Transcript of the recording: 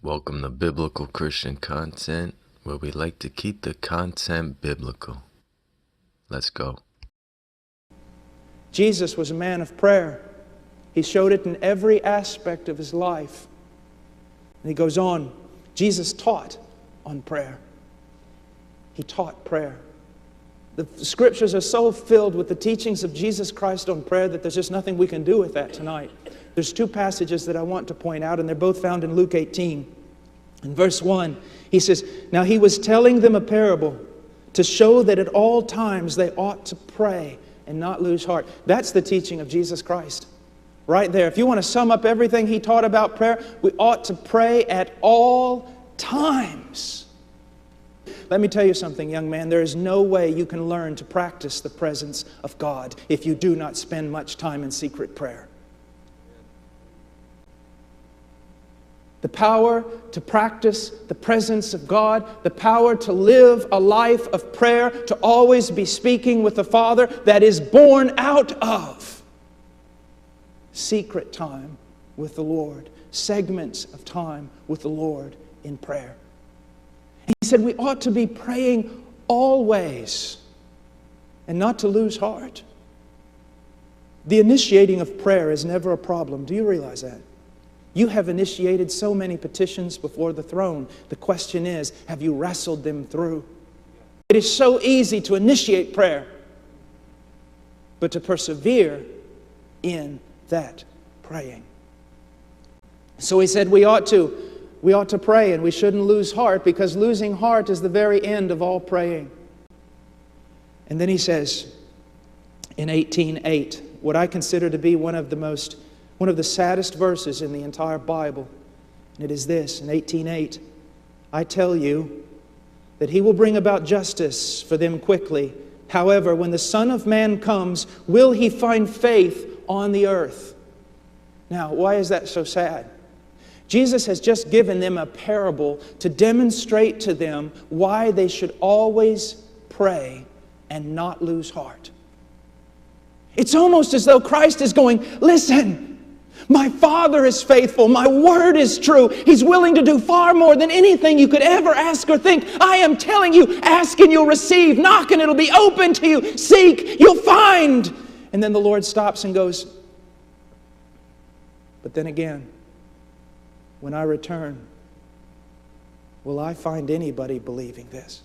Welcome to Biblical Christian Content, where we like to keep the content biblical. Let's go. Jesus was a man of prayer. He showed it in every aspect of his life. And he goes on, Jesus taught on prayer. He taught prayer. The scriptures are so filled with the teachings of Jesus Christ on prayer that there's just nothing we can do with that tonight. There's two passages that I want to point out, and they're both found in Luke 18. In verse 1, he says, "Now he was telling them a parable to show that at all times they ought to pray and not lose heart." That's the teaching of Jesus Christ. Right there. If you want to sum up everything he taught about prayer, we ought to pray at all times. Let me tell you something, young man. There is no way you can learn to practice the presence of God if you do not spend much time in secret prayer. The power to practice the presence of God, the power to live a life of prayer, to always be speaking with the Father, that is born out of secret time with the Lord, segments of time with the Lord in prayer. And he said we ought to be praying always and not to lose heart. The initiating of prayer is never a problem. Do you realize that? You have initiated so many petitions before the throne. The question is, have you wrestled them through? It is so easy to initiate prayer, but to persevere in that praying. So he said we ought to pray, and we shouldn't lose heart, because losing heart is the very end of all praying. And then he says in 18:8, what I consider to be one of the saddest verses in the entire Bible. And it is this, in 18:8, "I tell you that he will bring about justice for them quickly. However, when the Son of Man comes, will he find faith on the earth?" Now, why is that so sad? Jesus has just given them a parable to demonstrate to them why they should always pray and not lose heart. It's almost as though Christ is going, listen, my Father is faithful. My word is true. He's willing to do far more than anything you could ever ask or think. I am telling you, ask and you'll receive. Knock and it'll be open to you. Seek, you'll find. And then the Lord stops and goes, but then again, when I return, will I find anybody believing this?